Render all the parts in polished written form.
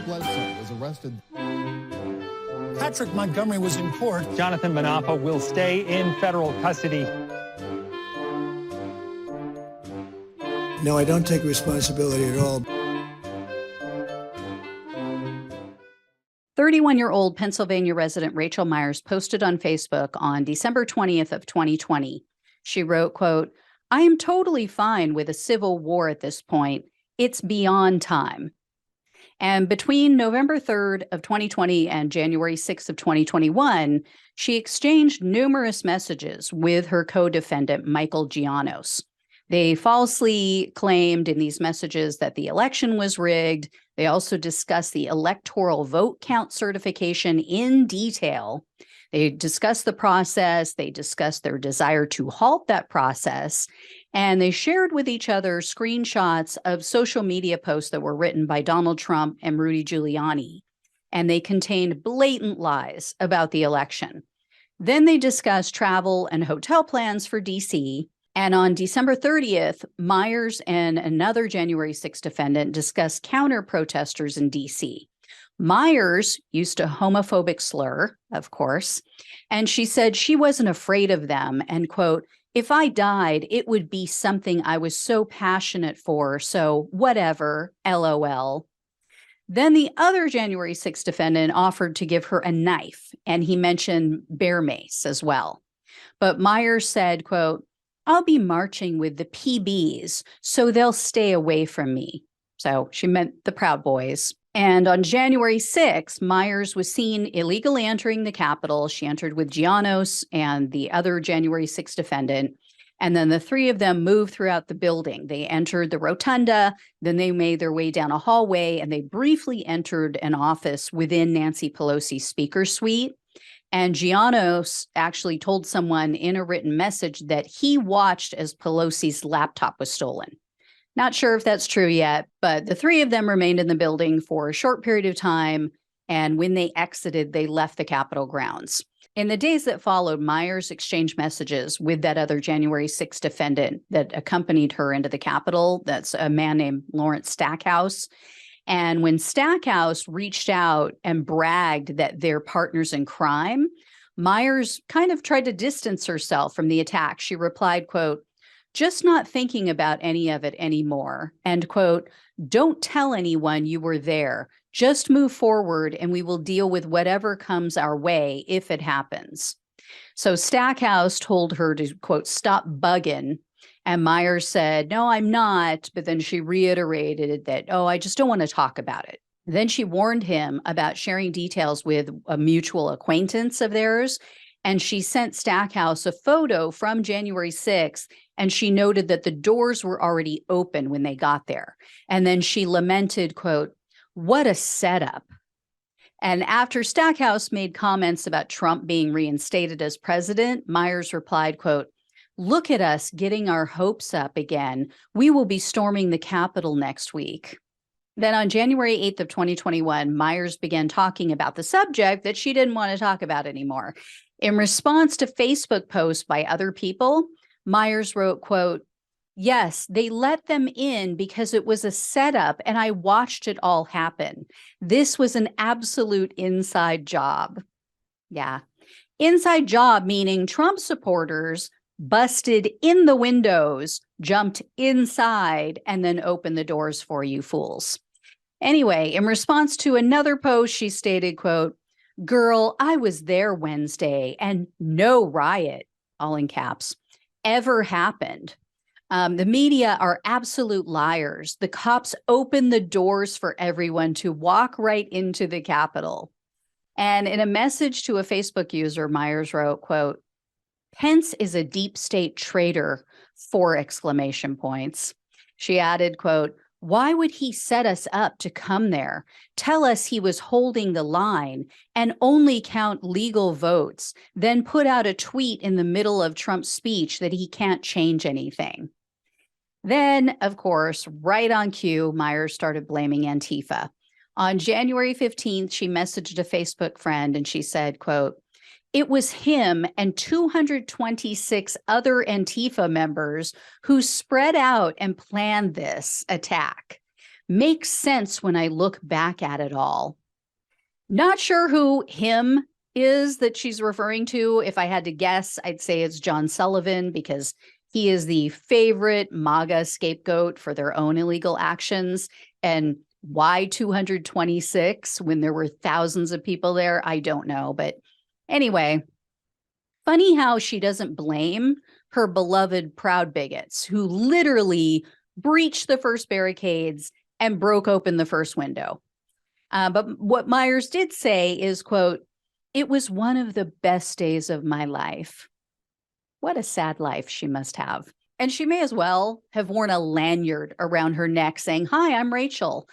Bledsoe was arrested. Patrick Montgomery was in court. Jonathan Manapa will stay in federal custody. No, I don't take responsibility at all. 31-year-old Pennsylvania resident Rachel Myers posted on Facebook on December 20th of 2020. She wrote, quote, "I am totally fine with a civil war at this point. It's beyond time." And between November 3rd of 2020 and January 6th of 2021, she exchanged numerous messages with her co-defendant, Michael Gianos. They falsely claimed in these messages that the election was rigged. They also discussed the electoral vote count certification in detail. They discussed the process. They discussed their desire to halt that process. And they shared with each other screenshots of social media posts that were written by Donald Trump and Rudy Giuliani. And they contained blatant lies about the election. Then they discussed travel and hotel plans for D.C., and on December 30th, Myers and another January 6th defendant discussed counter-protesters in D.C. Myers used a homophobic slur, of course, and she said she wasn't afraid of them and, quote, "If I died, it would be something I was so passionate for, so whatever, LOL." Then the other January 6th defendant offered to give her a knife, and he mentioned bear mace as well. But Myers said, quote, "I'll be marching with the PBs, so they'll stay away from me." So she meant the Proud Boys. And on January 6th, Myers was seen illegally entering the Capitol. She entered with Gianos and the other January 6th defendant. And then the three of them moved throughout the building. They entered the rotunda, then they made their way down a hallway, and they briefly entered an office within Nancy Pelosi's speaker suite. And Gianos actually told someone in a written message that he watched as Pelosi's laptop was stolen. Not sure if that's true yet, but the three of them remained in the building for a short period of time. And when they exited, they left the Capitol grounds. In the days that followed, Myers exchanged messages with that other January 6th defendant that accompanied her into the Capitol. That's a man named Lawrence Stackhouse. And when Stackhouse reached out and bragged that they're partners in crime, Myers kind of tried to distance herself from the attack. She replied, quote, "Just not thinking about any of it anymore." And quote, "Don't tell anyone you were there. Just move forward and we will deal with whatever comes our way if it happens." So Stackhouse told her to, quote, "Stop bugging." And Myers said, "No, I'm not." But then she reiterated that, "Oh, I just don't want to talk about it." Then she warned him about sharing details with a mutual acquaintance of theirs. And she sent Stackhouse a photo from January 6th. And she noted that the doors were already open when they got there. And then she lamented, quote, "What a setup." And after Stackhouse made comments about Trump being reinstated as president, Myers replied, quote, "Look at us getting our hopes up again. We will be storming the Capitol next week." Then on January 8th of 2021, Myers began talking about the subject that she didn't want to talk about anymore. In response to Facebook posts by other people, Myers wrote, quote, "Yes, they let them in because it was a setup and I watched it all happen. This was an absolute inside job." Yeah. Inside job meaning Trump supporters busted in the windows, jumped inside, and then opened the doors for you fools. Anyway, in response to another post, she stated, quote, "Girl, I was there Wednesday and no riot," all in caps, "ever happened. The media are absolute liars. The cops opened the doors for everyone to walk right into the Capitol." And in a message to a Facebook user, Myers wrote, quote, "Pence is a deep state traitor, 4 exclamation points. She added, quote, "Why would he set us up to come there, tell us he was holding the line and only count legal votes, then put out a tweet in the middle of Trump's speech that he can't change anything?" Then, of course, right on cue, Myers started blaming Antifa. On January 15th, she messaged a Facebook friend and she said, quote, "It was him and 226 other Antifa members who spread out and planned this attack. makes sense when I look back at it all. Not sure who him is that she's referring to. If I had to guess, I'd say it's John Sullivan, because he is the favorite MAGA scapegoat for their own illegal actions. And why 226 when there were thousands of people there? I don't know. But anyway, funny how she doesn't blame her beloved Proud bigots who literally breached the first barricades and broke open the first window. But what Myers did say is, quote, "It was one of the best days of my life." What a sad life she must have. And she may as well have worn a lanyard around her neck saying, "Hi, I'm Rachel,"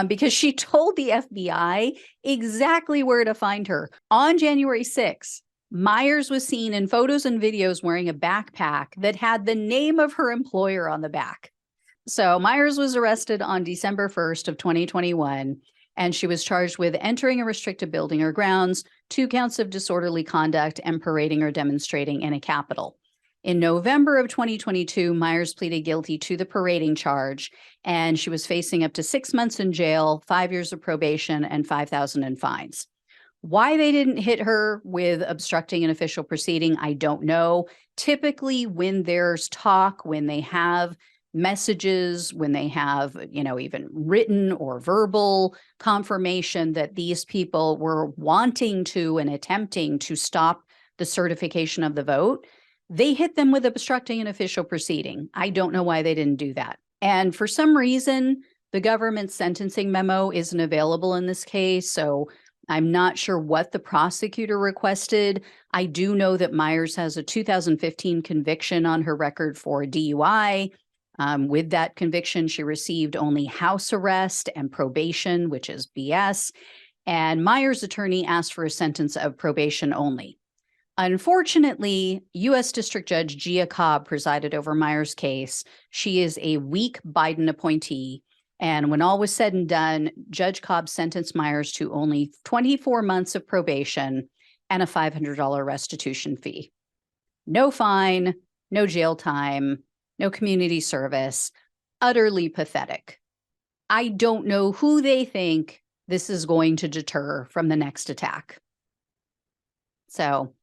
because she told the FBI exactly where to find her. On January 6th, Myers was seen in photos and videos wearing a backpack that had the name of her employer on the back. So Myers was arrested on December 1st of 2021, and she was charged with entering a restricted building or grounds, 2 counts of disorderly conduct, and parading or demonstrating in a Capitol. In November of 2022, Myers pleaded guilty to the parading charge, and she was facing up to 6 months in jail, 5 years of probation, and $5,000 in fines. Why they didn't hit her with obstructing an official proceeding, I don't know. Typically, when there's talk, when they have messages, when they have, even written or verbal confirmation that these people were wanting to and attempting to stop the certification of the vote, they hit them with obstructing an official proceeding. I don't know why they didn't do that. And for some reason, the government's sentencing memo isn't available in this case, so I'm not sure what the prosecutor requested. I do know that Myers has a 2015 conviction on her record for DUI. With that conviction, she received only house arrest and probation, which is BS. And Myers' attorney asked for a sentence of probation only. Unfortunately, U.S. District Judge Gia Cobb presided over Myers' case. She is a weak Biden appointee. And when all was said and done, Judge Cobb sentenced Myers to only 24 months of probation and a $500 restitution fee. No fine, no jail time, no community service. Utterly pathetic. I don't know who they think this is going to deter from the next attack. So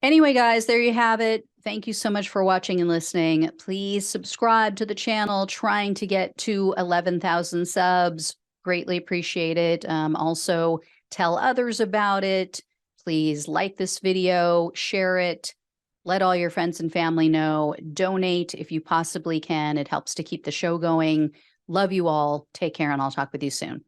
anyway, guys, there you have it. Thank you so much for watching and listening. Please subscribe to the channel, trying to get to 11,000 subs. Greatly appreciate it. Also, tell others about it. Please like this video, share it. Let all your friends and family know. Donate if you possibly can. It helps to keep the show going. Love you all. Take care, and I'll talk with you soon.